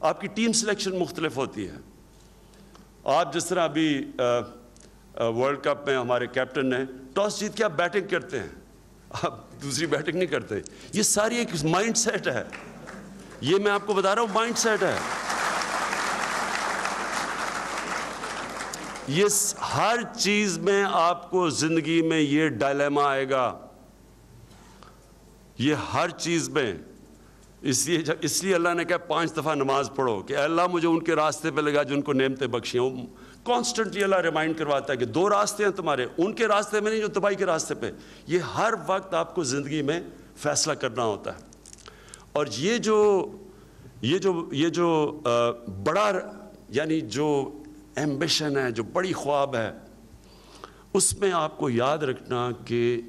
آپ کی ٹیم سلیکشن مختلف ہوتی ہے. آپ جس طرح ابھی ورلڈ کپ میں ہمارے کیپٹن نے ٹاس جیت کے آپ بیٹنگ کرتے ہیں, آپ دوسری بیٹنگ نہیں کرتے. یہ ساری ایک مائنڈ سیٹ ہے, یہ میں آپ کو بتا رہا ہوں مائنڈ سیٹ ہے. یہ ہر چیز میں آپ کو زندگی میں یہ ڈائلیما آئے گا, یہ ہر چیز میں. اس لیے اللہ نے کہا 5 دفعہ نماز پڑھو کہ اللہ مجھے ان کے راستے پہ لگا جن کو نعمتیں بخشی ہیں. کانسٹنٹلی اللہ ریمائنڈ کرواتا ہے کہ 2 راستے ہیں تمہارے, ان کے راستے میں نہیں جو تباہی کے راستے پہ. یہ ہر وقت آپ کو زندگی میں فیصلہ کرنا ہوتا ہے. اور یہ جو بڑا یعنی جو ایمبیشن ہے, جو بڑی خواب ہے, اس میں آپ کو یاد رکھنا کہ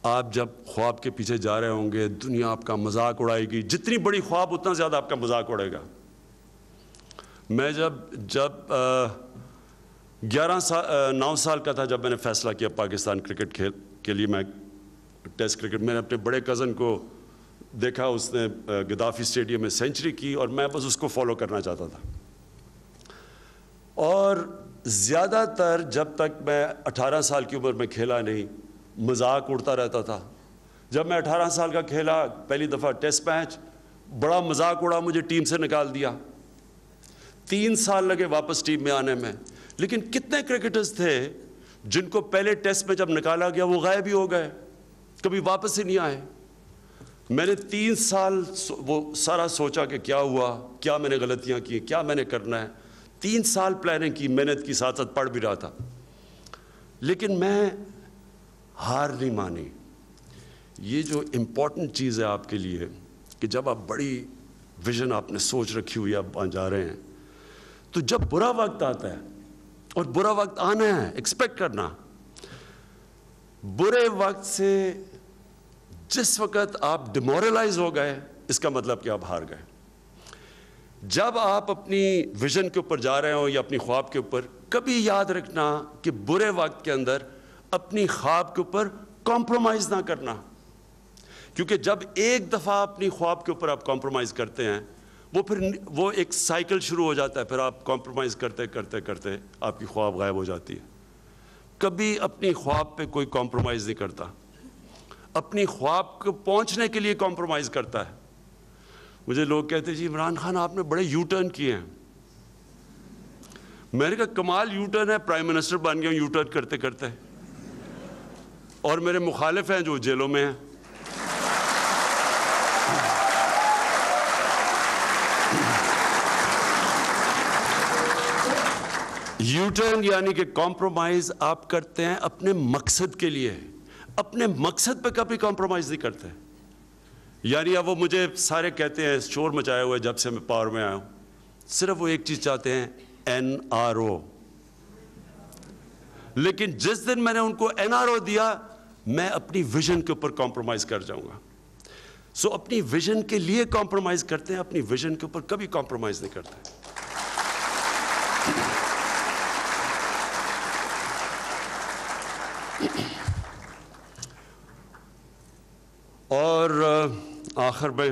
آپ جب خواب کے پیچھے جا رہے ہوں گے دنیا آپ کا مذاق اڑائے گی. جتنی بڑی خواب اتنا زیادہ آپ کا مذاق اڑے گا. میں جب 9 سال کا تھا جب میں نے فیصلہ کیا پاکستان کرکٹ کھیل کے لیے, میں ٹیسٹ کرکٹ, میں نے اپنے بڑے کزن کو دیکھا, اس نے گدافی اسٹیڈیم میں سینچری کی اور میں بس اس کو فالو کرنا چاہتا تھا. اور زیادہ تر جب تک میں 18 سال کی عمر میں کھیلا نہیں, مذاق اڑتا رہتا تھا. جب میں 18 سال کا کھیلا پہلی دفعہ ٹیسٹ میچ, بڑا مذاق اڑا, مجھے ٹیم سے نکال دیا. 3 سال لگے واپس ٹیم میں آنے میں. لیکن کتنے کرکٹرز تھے جن کو پہلے ٹیسٹ میں جب نکالا گیا وہ غائب ہی ہو گئے, کبھی واپس ہی نہیں آئے. میں نے 3 سال وہ سارا سوچا کہ کیا ہوا, کیا میں نے غلطیاں کی, کیا میں نے کرنا ہے. 3 سال پلاننگ کی, محنت کی, ساتھ ساتھ پڑھ بھی رہا تھا. لیکن میں ہار نہیں مانی. یہ جو امپورٹنٹ چیز ہے آپ کے لیے کہ جب آپ بڑی ویژن آپ نے سوچ رکھی ہوئی, آپ جا رہے ہیں, تو جب برا وقت آتا ہے, اور برا وقت آنا ہے, ایکسپیکٹ کرنا. برے وقت سے جس وقت آپ ڈیمورلائز ہو گئے اس کا مطلب کہ آپ ہار گئے. جب آپ اپنی ویژن کے اوپر جا رہے ہوں یا اپنی خواب کے اوپر, کبھی یاد رکھنا کہ برے وقت کے اندر اپنی خواب کے اوپر کمپرومائز نہ کرنا. کیونکہ جب ایک دفعہ اپنی خواب کے اوپر آپ کمپرومائز کرتے ہیں, وہ ایک سائیکل شروع ہو جاتا ہے. پھر آپ کمپرومائز کرتے کرتے کرتے آپ کی خواب غائب ہو جاتی ہے. کبھی اپنی خواب پہ کوئی کمپرومائز نہیں کرتا, اپنی خواب کو پہنچنے کے لیے کمپرومائز کرتا ہے. مجھے لوگ کہتے ہیں جی عمران خان آپ نے بڑے یو ٹرن کیے ہیں. میں نے کہا کمال یو ٹرن ہے, پرائم منسٹر بن گیا ہوں یو ٹرن کرتے کرتے. اور میرے مخالف ہیں جو جیلوں میں ہیں. یو ٹرن یعنی کہ کمپرومائز آپ کرتے ہیں اپنے مقصد کے لیے, اپنے مقصد پہ کبھی کمپرومائز نہیں کرتے. یعنی اب وہ مجھے سارے کہتے ہیں شور مچایا ہوا ہے جب سے میں پاور میں آیا ہوں, صرف وہ ایک چیز چاہتے ہیں NRO. لیکن جس دن میں نے ان کو NRO دیا, میں اپنی ویژن کے اوپر کمپرومائز کر جاؤں گا. سو اپنی ویژن کے لیے کمپرومائز کرتے ہیں, اپنی ویژن کے اوپر کبھی کمپرومائز نہیں کرتے. اور آخر میں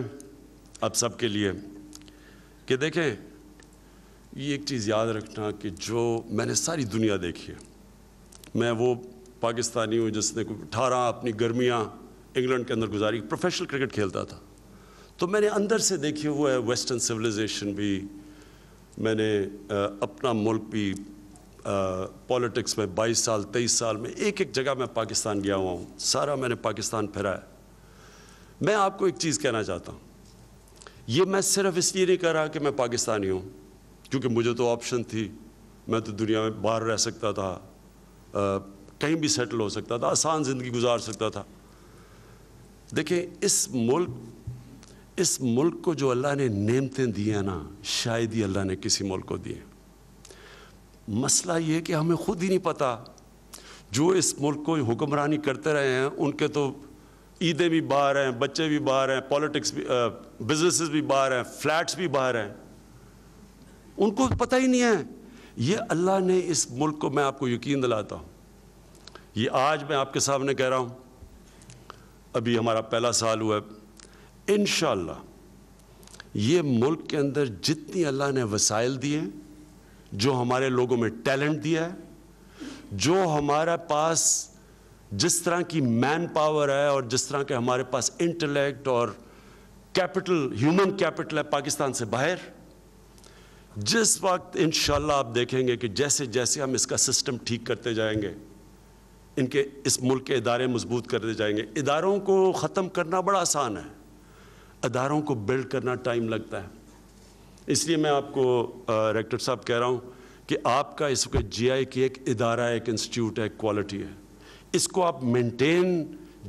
اب سب کے لیے کہ دیکھیں, یہ ایک چیز یاد رکھنا کہ جو میں نے ساری دنیا دیکھی ہے, میں وہ پاکستانی ہوں جس نے 18 اپنی گرمیاں انگلینڈ کے اندر گزاری, پروفیشنل کرکٹ کھیلتا تھا. تو میں نے اندر سے دیکھی ہوا ہے ویسٹرن سویلائزیشن بھی, میں نے اپنا ملک بھی, پولیٹکس میں 22 سال 23 سال میں ایک جگہ میں پاکستان گیا ہوا ہوں, سارا میں نے پاکستان پھرا ہے. میں آپ کو ایک چیز کہنا چاہتا ہوں, یہ میں صرف اس لیے نہیں کہہ رہا کہ میں پاکستانی ہوں, کیونکہ مجھے تو آپشن تھی, میں تو دنیا میں باہر رہ سکتا تھا, کہیں بھی سیٹل ہو سکتا تھا, آسان زندگی گزار سکتا تھا. دیکھیں اس ملک اس ملک کو جو اللہ نے نعمتیں دی ہیں نا, شاید ہی اللہ نے کسی ملک کو دی ہیں. مسئلہ یہ ہے کہ ہمیں خود ہی نہیں پتا. جو اس ملک کو حکمرانی کرتے رہے ہیں ان کے تو عیدیں بھی باہر ہیں, بچے بھی باہر ہیں, پالیٹکس بھی, بزنسز بھی باہر ہیں, فلیٹس بھی باہر ہیں, ان کو پتہ ہی نہیں ہے. یہ اللہ نے اس ملک کو, میں آپ کو یقین دلاتا ہوں, یہ آج میں آپ کے سامنے کہہ رہا ہوں, ابھی ہمارا پہلا سال ہوا ہے, انشاءاللہ یہ ملک کے اندر جتنی اللہ نے وسائل دیے, جو ہمارے لوگوں میں ٹیلنٹ دیا ہے, جو ہمارے پاس جس طرح کی مین پاور ہے اور جس طرح کے ہمارے پاس انٹلیکٹ اور کیپٹل, ہیومن کیپٹل ہے پاکستان سے باہر, جس وقت انشاءاللہ آپ دیکھیں گے کہ جیسے جیسے ہم اس کا سسٹم ٹھیک کرتے جائیں گے, ان کے اس ملک کے ادارے مضبوط کرتے جائیں گے. اداروں کو ختم کرنا بڑا آسان ہے, اداروں کو بلڈ کرنا ٹائم لگتا ہے. اس لیے میں آپ کو ریکٹر صاحب کہہ رہا ہوں کہ آپ کا اس وقت جی آئی کی ایک ادارہ ہے, ایک انسٹیٹیوٹ ہے, کوالٹی ہے, اس کو آپ مینٹین,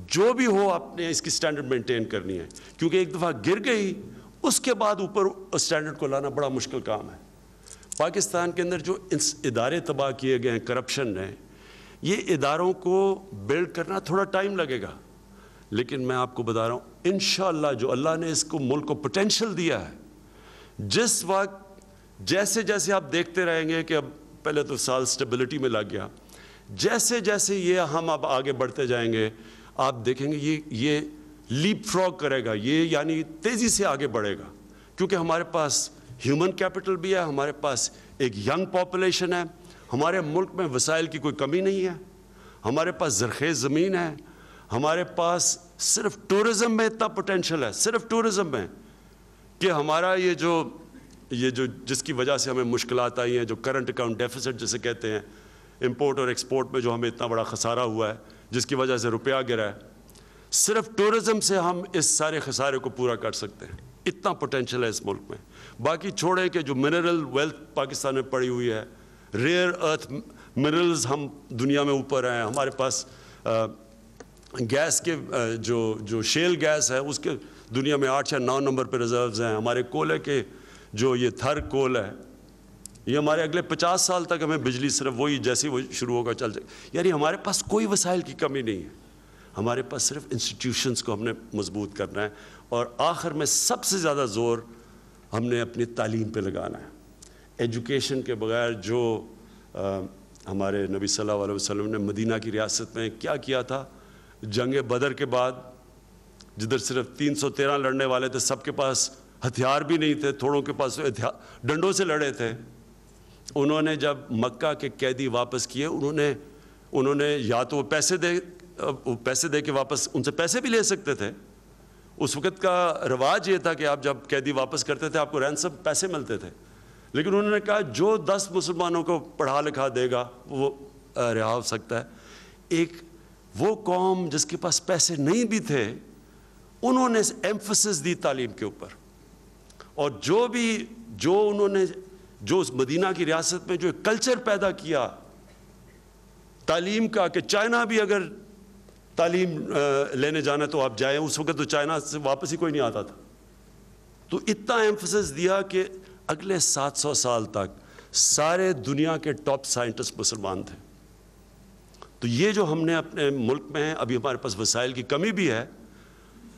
جو بھی ہو آپ نے اس کی سٹینڈرڈ مینٹین کرنی ہے, کیونکہ ایک دفعہ گر گئی اس کے بعد اوپر سٹینڈرڈ کو لانا بڑا مشکل کام ہے. پاکستان کے اندر جو ادارے تباہ کیے گئے ہیں کرپشن ہے, یہ اداروں کو بلڈ کرنا تھوڑا ٹائم لگے گا, لیکن میں آپ کو بتا رہا ہوں انشاءاللہ جو اللہ نے اس کو ملک کو پوٹینشیل دیا ہے, جس وقت جیسے جیسے آپ دیکھتے رہیں گے کہ اب پہلے تو سال سٹیبلٹی میں لگ گیا, جیسے جیسے یہ ہم اب آگے بڑھتے جائیں گے آپ دیکھیں گے یہ لیپ فراگ کرے گا, یہ یعنی تیزی سے آگے بڑھے گا, کیونکہ ہمارے پاس ہیومن کیپٹل بھی ہے, ہمارے پاس ایک ینگ پاپولیشن ہے, ہمارے ملک میں وسائل کی کوئی کمی نہیں ہے, ہمارے پاس زرخیز زمین ہے, ہمارے پاس صرف ٹورزم میں اتنا پوٹینشیل ہے, صرف ٹورزم میں, کہ ہمارا یہ جو جس کی وجہ سے ہمیں مشکلات آئی ہیں, جو کرنٹ اکاؤنٹ ڈیفیسٹ جسے کہتے ہیں, امپورٹ اور ایکسپورٹ میں جو ہمیں اتنا بڑا خسارہ ہوا ہے جس کی وجہ سے روپیہ گرا ہے, صرف ٹورزم سے ہم اس سارے خسارے کو پورا کر سکتے ہیں. اتنا پوٹینشیل ہے اس ملک میں. باقی چھوڑیں کہ جو منرل ویلتھ پاکستان میں پڑی ہوئی ہے, ریئر ارتھ منرلز ہم دنیا میں اوپر ہیں, ہمارے پاس گیس کے جو شیل گیس ہے اس کے دنیا میں 8 یا 9 نمبر پہ ریزروز ہیں, ہمارے کولے کے جو یہ تھر کول ہے یہ ہمارے اگلے 50 سال تک ہمیں بجلی صرف وہی جیسی وہ شروع ہوگا چل جائے. یعنی ہمارے پاس کوئی وسائل کی کمی نہیں ہے, ہمارے پاس صرف انسٹیٹیوشنز کو ہم نے مضبوط کرنا ہے, اور آخر میں سب سے زیادہ زور ہم نے اپنی تعلیم پہ لگانا ہے. ایجوکیشن کے بغیر جو ہمارے نبی صلی اللہ علیہ وسلم نے مدینہ کی ریاست میں کیا کیا تھا, جنگ بدر کے بعد جدھر صرف 313 لڑنے والے تھے, سب کے پاس ہتھیار بھی نہیں تھے, تھوڑوں کے پاس ڈنڈوں سے لڑے تھے. انہوں نے جب مکہ کے قیدی واپس کیے, انہوں نے یا تو وہ پیسے دے کے واپس, ان سے پیسے بھی لے سکتے تھے, اس وقت کا رواج یہ تھا کہ آپ جب قیدی واپس کرتے تھے آپ کو رینسم پیسے ملتے تھے, لیکن انہوں نے کہا جو 10 مسلمانوں کو پڑھا لکھا دے گا وہ رہا ہو سکتا ہے. ایک وہ قوم جس کے پاس پیسے نہیں بھی تھے, انہوں نے ایمفسس دی تعلیم کے اوپر, اور جو اس مدینہ کی ریاست میں جو ایک کلچر پیدا کیا تعلیم کا, کہ چائنا بھی اگر تعلیم لینے جانا تو آپ جائیں, اس وقت تو چائنا سے واپس ہی کوئی نہیں آتا تھا, تو اتنا ایمفسس دیا کہ اگلے 700 سال تک سارے دنیا کے ٹاپ سائنٹسٹ مسلمان تھے. تو یہ جو ہم نے اپنے ملک میں ہیں, ابھی ہمارے پاس وسائل کی کمی بھی ہے,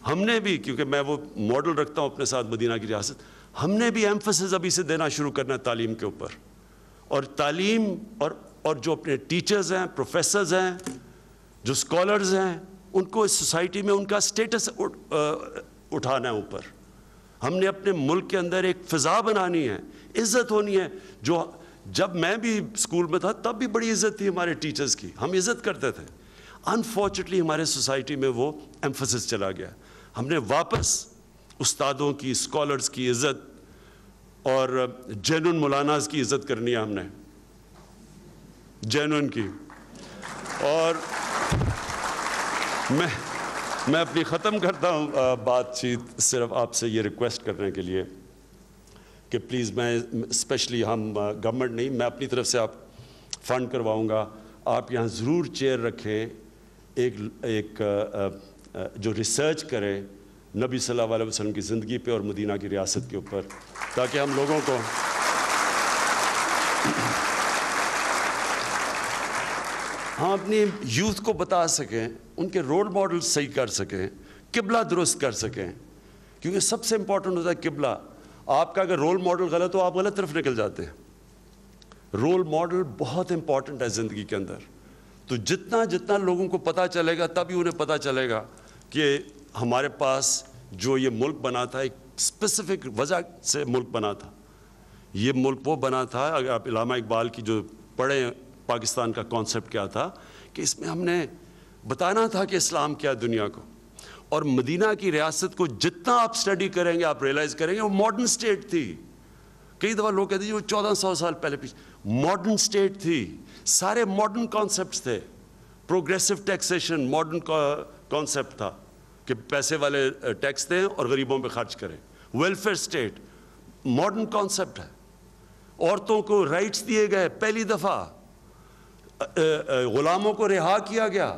ہم نے بھی, کیونکہ میں وہ ماڈل رکھتا ہوں اپنے ساتھ مدینہ کی ریاست, ہم نے بھی ایمفسس ابھی سے دینا شروع کرنا ہے تعلیم کے اوپر. اور تعلیم اور جو اپنے ٹیچرز ہیں, پروفیسرز ہیں, جو اسکالرز ہیں, ان کو اس سوسائٹی میں ان کا سٹیٹس اٹھانا ہے اوپر. ہم نے اپنے ملک کے اندر ایک فضا بنانی ہے, عزت ہونی ہے. جب میں بھی اسکول میں تھا تب بھی بڑی عزت تھی ہمارے ٹیچرز کی, ہم عزت کرتے تھے. انفارچونیٹلی ہمارے سوسائٹی میں وہ ایمفسس چلا گیا. ہم نے واپس استادوں کی, اسکالرز کی عزت اور جینون مولاناز کی عزت کرنی ہے, ہم نے جینون کی. اور میں اپنی ختم کرتا ہوں بات چیت صرف آپ سے یہ ریکویسٹ کرنے کے لیے کہ پلیز, میں اسپیشلی ہم گورنمنٹ نہیں, میں اپنی طرف سے آپ فنڈ کرواؤں گا, آپ یہاں ضرور چیئر رکھیں ایک جو ریسرچ کرے نبی صلی اللہ علیہ وسلم کی زندگی پہ اور مدینہ کی ریاست کے اوپر، تاکہ ہم لوگوں کو ہم اپنی یوتھ کو بتا سکیں، ان کے رول ماڈل صحیح کر سکیں، قبلہ درست کر سکیں، کیونکہ سب سے امپورٹنٹ ہوتا ہے قبلہ۔ آپ کا اگر رول ماڈل غلط ہو آپ غلط طرف نکل جاتے ہیں۔ رول ماڈل بہت امپورٹنٹ ہے زندگی کے اندر، تو جتنا لوگوں کو پتہ چلے گا تبھی انہیں پتہ چلے گا کہ ہمارے پاس جو یہ ملک بنا تھا ایک اسپیسیفک وجہ سے ملک بنا تھا۔ یہ ملک وہ بنا تھا، اگر آپ علامہ اقبال کی جو پڑھیں پاکستان کا کانسیپٹ کیا تھا کہ اس میں ہم نے بتانا تھا کہ اسلام کیا دنیا کو، اور مدینہ کی ریاست کو جتنا آپ اسٹڈی کریں گے آپ ریئلائز کریں گے وہ ماڈرن اسٹیٹ تھی۔ کئی دفعہ لوگ کہتے ہیں وہ 1400 سال پہلے ماڈرن اسٹیٹ تھی، سارے ماڈرن کانسیپٹس تھے۔ پروگریسو ٹیکسیشن ماڈرن کانسیپٹ تھا کہ پیسے والے ٹیکس دیں اور غریبوں پہ خرچ کریں۔ ویلفیئر اسٹیٹ ماڈرن کانسیپٹ ہے۔ عورتوں کو رائٹس دیے گئے، پہلی دفعہ غلاموں کو رہا کیا گیا،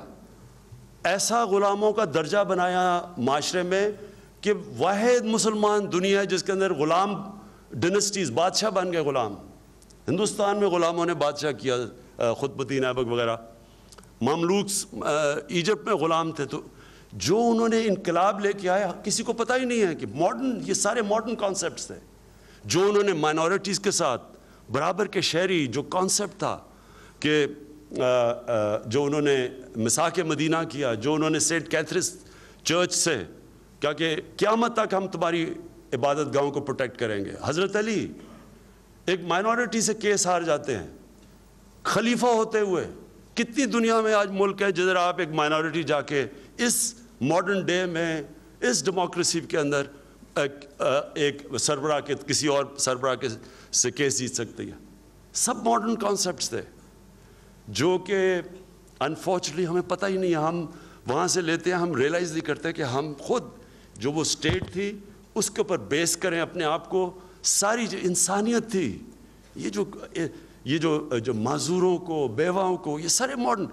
ایسا غلاموں کا درجہ بنایا معاشرے میں کہ واحد مسلمان دنیا ہے جس کے اندر غلام ڈینسٹیز، بادشاہ بن گئے غلام۔ ہندوستان میں غلاموں نے بادشاہ کیا، قطب ایبک وغیرہ، مملوکس ایجپٹ میں غلام تھے۔ تو جو انہوں نے انقلاب لے کے آیا کسی کو پتہ ہی نہیں ہے کہ ماڈرن، یہ سارے ماڈرن کانسیپٹس تھے۔ جو انہوں نے مائنورٹیز کے ساتھ برابر کے شہری جو کانسیپٹ تھا کہ جو انہوں نے مساق مدینہ کیا، جو انہوں نے سینٹ کیتھرس چرچ سے کیا کہ قیامت تک ہم تمہاری عبادت گاہوں کو پروٹیکٹ کریں گے۔ حضرت علی ایک مائنورٹی سے کیس ہار جاتے ہیں خلیفہ ہوتے ہوئے۔ کتنی دنیا میں آج ملک ہے جدھر آپ ایک مائنورٹی جا کے اس ماڈرن ڈے میں اس ڈیموکریسی کے اندر ایک سربراہ کے کسی اور سربراہ کے سے کیس جیت سکتی ہے۔ سب ماڈرن کانسیپٹس تھے جو کہ انفارچونیٹلی ہمیں پتہ ہی نہیں ہے۔ ہم وہاں سے لیتے ہیں، ہم ریئلائز نہیں کرتے کہ ہم خود جو وہ اسٹیٹ تھی اس کے اوپر بیس کریں اپنے آپ کو۔ ساری جو انسانیت تھی، یہ جو معذوروں کو، بیواؤں کو، یہ سارے ماڈرن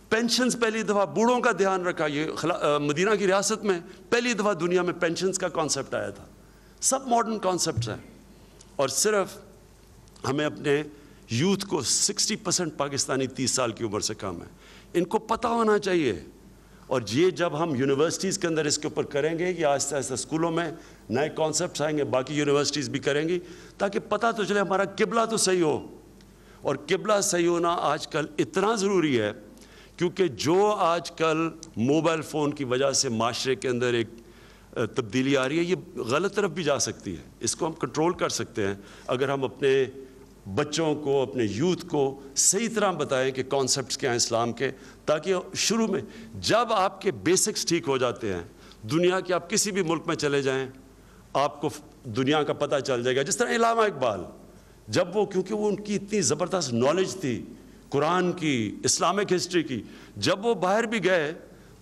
پینشنز، پہلی دفعہ بوڑھوں کا دھیان رکھا۔ یہ مدینہ کی ریاست میں پہلی دفعہ دنیا میں پینشنز کا کانسیپٹ آیا تھا۔ سب ماڈرن کانسیپٹس ہیں، اور صرف ہمیں اپنے یوتھ کو 60% پاکستانی 30 سال کی عمر سے کم ہے، ان کو پتہ ہونا چاہیے۔ اور یہ جب ہم یونیورسٹیز کے اندر اس کے اوپر کریں گے، یا آہستہ آہستہ اسکولوں میں نئے کانسیپٹس آئیں گے، باقی یونیورسٹیز بھی کریں گی، تاکہ پتہ تو چلے ہمارا قبلہ تو صحیح ہو۔ اور قبلہ صحیح ہونا آج کل اتنا ضروری ہے کیونکہ جو آج کل موبائل فون کی وجہ سے معاشرے کے اندر ایک تبدیلی آ رہی ہے، یہ غلط طرف بھی جا سکتی ہے۔ اس کو ہم کنٹرول کر سکتے ہیں اگر ہم اپنے بچوں کو، اپنے یوتھ کو صحیح طرح بتائیں کہ کانسیپٹس کیا ہیں اسلام کے، تاکہ شروع میں جب آپ کے بیسکس ٹھیک ہو جاتے ہیں، دنیا کے آپ کسی بھی ملک میں چلے جائیں آپ کو دنیا کا پتہ چل جائے گا۔ جس طرح علامہ اقبال، جب وہ، کیونکہ وہ ان کی اتنی زبردست نالج تھی قرآن کی، اسلامک ہسٹری کی، جب وہ باہر بھی گئے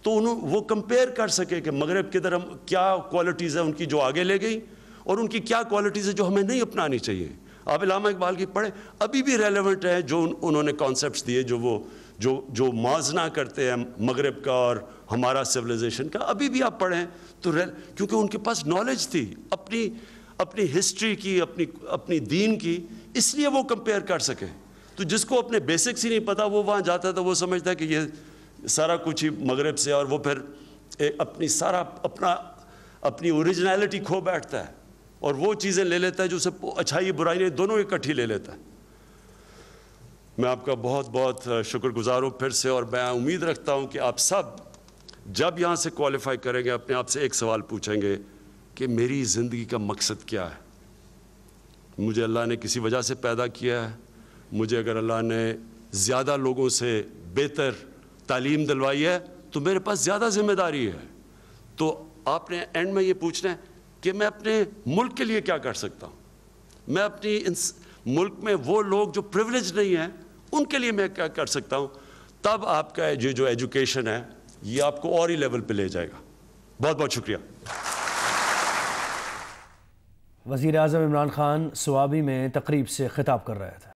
تو وہ کمپیئر کر سکے کہ مغرب کے در کیا کوالٹیز ہیں ان کی جو آگے لے گئی، اور ان کی کیا کوالٹیز ہیں جو ہمیں نہیں اپنانی چاہیے۔ آپ علامہ اقبال کی پڑھیں، ابھی بھی ریلیونٹ ہے جو انہوں نے کانسیپٹس دیے، جو موازنہ کرتے ہیں مغرب کا اور ہمارا سویلائزیشن کا، ابھی بھی آپ پڑھیں تو کیونکہ ان کے پاس نالج تھی اپنی ہسٹری کی، اپنی دین کی، اس لیے وہ کمپیئر کر سکیں۔ تو جس کو اپنے بیسکس ہی نہیں پتا، وہ وہاں جاتا ہے تو وہ سمجھتا ہے کہ یہ سارا کچھ ہی مغرب سے، اور وہ پھر اپنی اوریجنلٹی کھو بیٹھتا ہے، اور وہ چیزیں لے لیتا ہے جو اسے اچھائی برائی دونوں اکٹھی لے لیتا ہے۔ میں آپ کا بہت بہت شکر گزار ہوں پھر سے، اور میں امید رکھتا ہوں کہ آپ سب جب یہاں سے کوالیفائی کریں گے اپنے آپ سے ایک سوال پوچھیں گے کہ میری زندگی کا مقصد کیا ہے۔ مجھے اللہ نے کسی وجہ سے پیدا کیا ہے، مجھے اگر اللہ نے زیادہ لوگوں سے بہتر تعلیم دلوائی ہے تو میرے پاس زیادہ ذمہ داری ہے۔ تو آپ نے اینڈ میں یہ پوچھنا ہے کہ میں اپنے ملک کے لیے کیا کر سکتا ہوں، میں اپنی ملک میں وہ لوگ جو پریولیج نہیں ہیں ان کے لیے میں کیا کر سکتا ہوں۔ تب آپ کا جو ایجوکیشن ہے یہ آپ کو اور ہی لیول پہ لے جائے گا۔ بہت بہت شکریہ۔ وزیر اعظم عمران خان صوابی میں تقریب سے خطاب کر رہے تھے۔